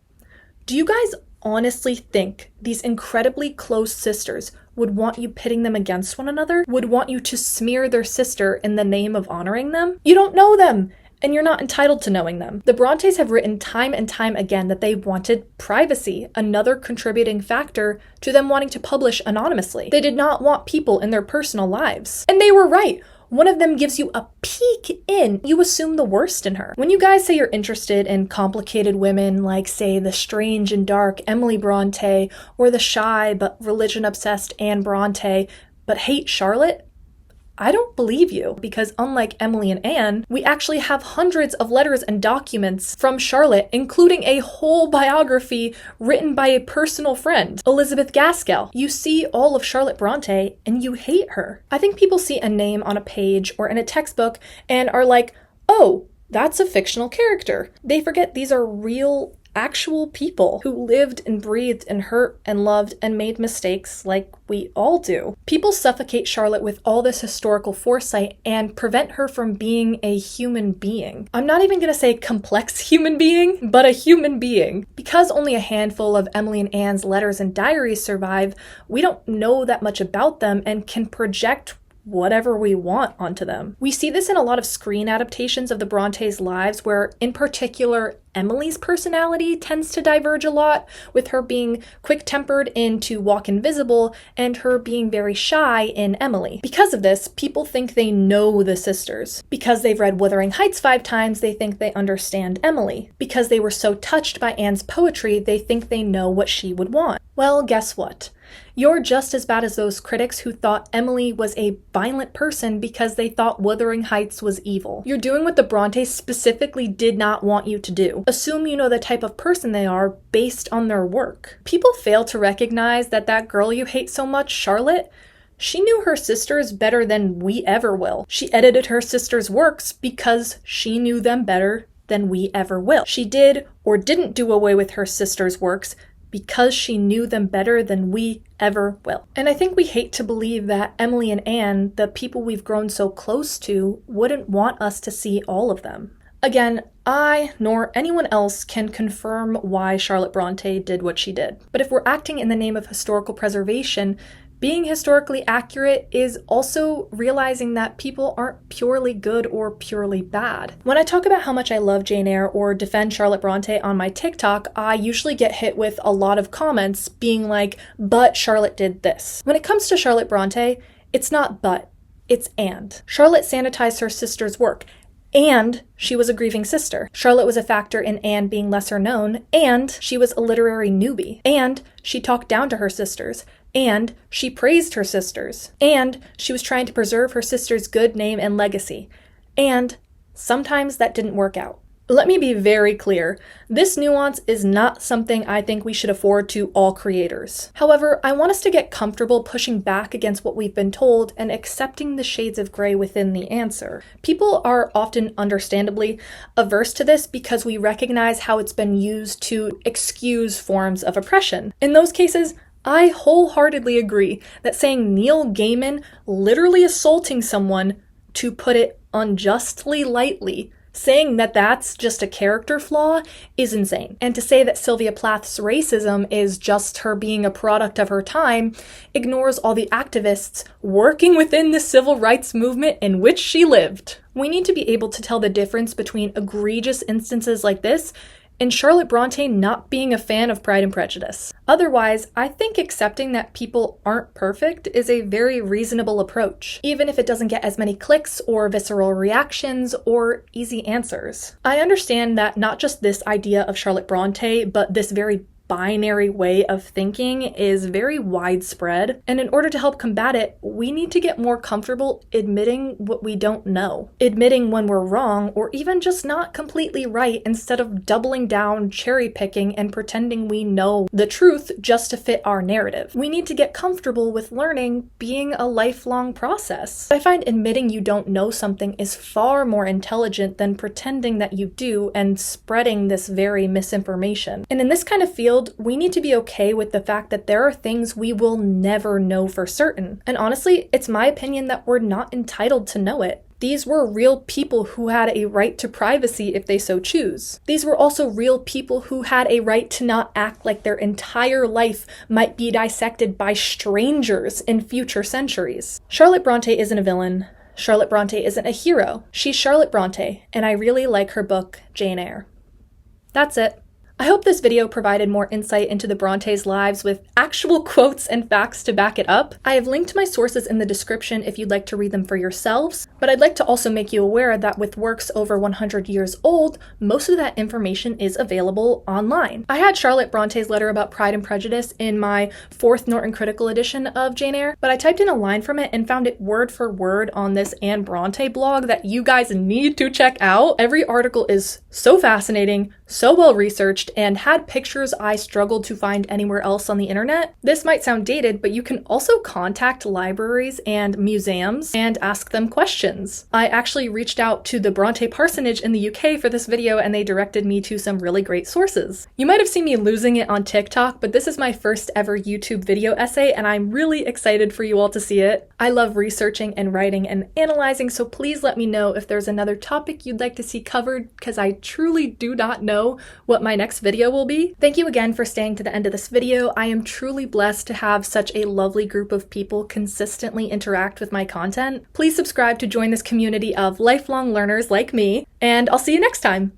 do you guys honestly think these incredibly close sisters would want you pitting them against one another? Would want you to smear their sister in the name of honoring them? You don't know them! And you're not entitled to knowing them. The Brontes have written time and time again that they wanted privacy, another contributing factor to them wanting to publish anonymously. They did not want people in their personal lives. And they were right. One of them gives you a peek in. You assume the worst in her. When you guys say you're interested in complicated women like, say, the strange and dark Emily Brontë, or the shy but religion-obsessed Anne Brontë, but hate Charlotte, I don't believe you, because unlike Emily and Anne, we actually have hundreds of letters and documents from Charlotte, including a whole biography written by a personal friend, Elizabeth Gaskell. You see all of Charlotte Brontë and you hate her. I think people see a name on a page or in a textbook and are like, oh, that's a fictional character. They forget these are real, actual people who lived and breathed and hurt and loved and made mistakes like we all do. People suffocate Charlotte with all this historical foresight and prevent her from being a human being. I'm not even gonna say complex human being, but a human being. Because only a handful of Emily and Anne's letters and diaries survive, we don't know that much about them and can project whatever we want onto them. We see this in a lot of screen adaptations of the Brontes' lives where, in particular, Emily's personality tends to diverge a lot, with her being quick-tempered in To Walk Invisible and her being very shy in Emily. Because of this, people think they know the sisters. Because they've read Wuthering Heights 5 times, they think they understand Emily. Because they were so touched by Anne's poetry, they think they know what she would want. Well, guess what? You're just as bad as those critics who thought Emily was a violent person because they thought Wuthering Heights was evil. You're doing what the Brontes specifically did not want you to do. Assume you know the type of person they are based on their work. People fail to recognize that that girl you hate so much, Charlotte, she knew her sisters better than we ever will. She edited her sisters' works because she knew them better than we ever will. She did or didn't do away with her sisters' works because she knew them better than we ever will. And I think we hate to believe that Emily and Anne, the people we've grown so close to, wouldn't want us to see all of them. Again, I, nor anyone else, can confirm why Charlotte Brontë did what she did. But if we're acting in the name of historical preservation, being historically accurate is also realizing that people aren't purely good or purely bad. When I talk about how much I love Jane Eyre or defend Charlotte Brontë on my TikTok, I usually get hit with a lot of comments being like, but Charlotte did this. When it comes to Charlotte Brontë, it's not but, it's and. Charlotte sanitized her sister's work, and she was a grieving sister. Charlotte was a factor in Anne being lesser known, and she was a literary newbie, and she talked down to her sisters, and she praised her sisters, and she was trying to preserve her sister's good name and legacy, and sometimes that didn't work out. Let me be very clear, this nuance is not something I think we should afford to all creators. However, I want us to get comfortable pushing back against what we've been told and accepting the shades of gray within the answer. People are often understandably averse to this because we recognize how it's been used to excuse forms of oppression. In those cases, I wholeheartedly agree that saying Neil Gaiman literally assaulting someone, to put it unjustly lightly, Saying that that's just a character flaw is insane. And to say that Sylvia Plath's racism is just her being a product of her time ignores all the activists working within the civil rights movement in which she lived. We need to be able to tell the difference between egregious instances like this and Charlotte Brontë not being a fan of Pride and Prejudice. Otherwise, I think accepting that people aren't perfect is a very reasonable approach, even if it doesn't get as many clicks or visceral reactions or easy answers. I understand that not just this idea of Charlotte Brontë, but this very binary way of thinking is very widespread, and in order to help combat it, we need to get more comfortable admitting what we don't know, admitting when we're wrong, or even just not completely right instead of doubling down, cherry picking, and pretending we know the truth just to fit our narrative. We need to get comfortable with learning being a lifelong process. I find admitting you don't know something is far more intelligent than pretending that you do and spreading this very misinformation. And in this kind of field, we need to be okay with the fact that there are things we will never know for certain. And honestly, it's my opinion that we're not entitled to know it. These were real people who had a right to privacy if they so choose. These were also real people who had a right to not act like their entire life might be dissected by strangers in future centuries. Charlotte Brontë isn't a villain. Charlotte Brontë isn't a hero. She's Charlotte Brontë, and I really like her book, Jane Eyre. That's it. I hope this video provided more insight into the Brontës' lives with actual quotes and facts to back it up. I have linked my sources in the description if you'd like to read them for yourselves, but I'd like to also make you aware that with works over 100 years old, most of that information is available online. I had Charlotte Brontë's letter about Pride and Prejudice in my 4th Norton Critical edition of Jane Eyre, but I typed in a line from it and found it word for word on this Anne Brontë blog that you guys need to check out. Every article is so fascinating, so well researched, and had pictures I struggled to find anywhere else on the internet. This might sound dated, but you can also contact libraries and museums and ask them questions. I actually reached out to the Brontë parsonage in the UK for this video, and they directed me to some really great sources. You might have seen me losing it on TikTok, but this is my first ever YouTube video essay, and I'm really excited for you all to see it. I love researching and writing and analyzing, so please let me know if there's another topic you'd like to see covered, because I truly do not know what my next video will be. Thank you again for staying to the end of this video. I am truly blessed to have such a lovely group of people consistently interact with my content. Please subscribe to join this community of lifelong learners like me, and I'll see you next time.